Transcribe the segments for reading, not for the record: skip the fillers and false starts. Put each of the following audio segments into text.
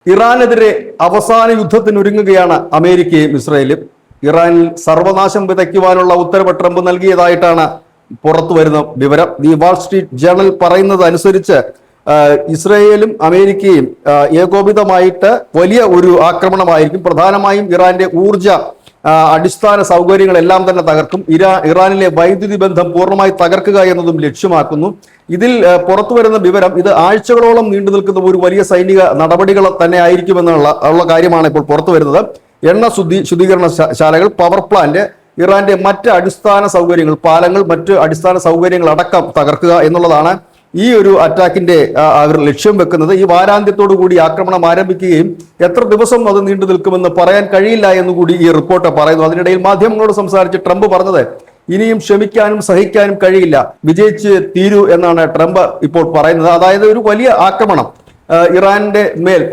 ഇറാനെതിരെ അവസാന യുദ്ധത്തിനൊരുങ്ങുകയാണ് അമേരിക്കയും ഇസ്രായേലും. ഇറാനിൽ സർവനാശം വിതയ്ക്കുവാനുള്ള ഉത്തരവ് ട്രംപ് നൽകിയതായിട്ടാണ് പുറത്തു വരുന്ന വിവരം. ദി വാൾ സ്ട്രീറ്റ് ജേണൽ പറയുന്നത് അനുസരിച്ച് ഇസ്രായേലും അമേരിക്കയും ഏകോപിതമായിട്ട് വലിയ ഒരു ആക്രമണമായിരിക്കും. പ്രധാനമായും ഇറാന്റെ ഊർജ അടിസ്ഥാന സൗകര്യങ്ങളെല്ലാം തന്നെ തകർക്കും. ഇറാനിലെ വൈദ്യുതി ബന്ധം പൂർണ്ണമായി തകർക്കുക എന്നതും ലക്ഷ്യമാക്കുന്നു. ഇതിൽ പുറത്തു വരുന്ന വിവരം ഇത് ആഴ്ചകളോളം നീണ്ടു നിൽക്കുന്ന ഒരു വലിയ സൈനിക നടപടികൾ തന്നെ ആയിരിക്കുമെന്നുള്ള കാര്യമാണ് ഇപ്പോൾ പുറത്തു വരുന്നത്. എണ്ണ ശുദ്ധീകരണ ശാലകൾ, പവർ പ്ലാന്റ്, ഇറാന്റെ മറ്റ് അടിസ്ഥാന സൗകര്യങ്ങൾ, പാലങ്ങൾ, മറ്റ് അടിസ്ഥാന സൗകര്യങ്ങൾ അടക്കം തകർക്കുക എന്നുള്ളതാണ് ഈ ഒരു അറ്റാക്കിന്റെ അവർ ലക്ഷ്യം വെക്കുന്നത്. ഈ വാരാന്ത്യത്തോടു കൂടി ആക്രമണം ആരംഭിക്കുകയും എത്ര ദിവസം അത് നീണ്ടു നിൽക്കുമെന്ന് പറയാൻ കഴിയില്ല എന്നുകൂടി ഈ റിപ്പോർട്ട് പറയുന്നു. അതിനിടയിൽ മാധ്യമങ്ങളോട് സംസാരിച്ച് ട്രംപ് പറഞ്ഞത് ഇനിയും ക്ഷമിക്കാനും സഹിക്കാനും കഴിയില്ല, വിജയിച്ച് തീരൂ എന്നാണ് ട്രംപ് ഇപ്പോൾ പറയുന്നത്. അതായത് ഒരു വലിയ ആക്രമണം ഇറാന്റെ മേൽ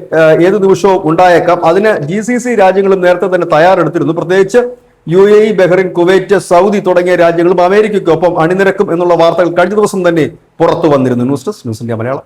ഏത് നിമിഷവും ഉണ്ടായേക്കാം. അതിന് GCC രാജ്യങ്ങളും നേരത്തെ തന്നെ തയ്യാറെടുത്തിരുന്നു. പ്രത്യേകിച്ച് UAE, ബഹ്റിൻ, കുവൈറ്റ്, സൗദി തുടങ്ങിയ രാജ്യങ്ങളും അമേരിക്കയ്ക്കൊപ്പം അണിനിരക്കും എന്നുള്ള വാർത്തകൾ കഴിഞ്ഞ ദിവസം തന്നെ പുറത്തു വന്നിരുന്നു. News desk, news India Malayalam.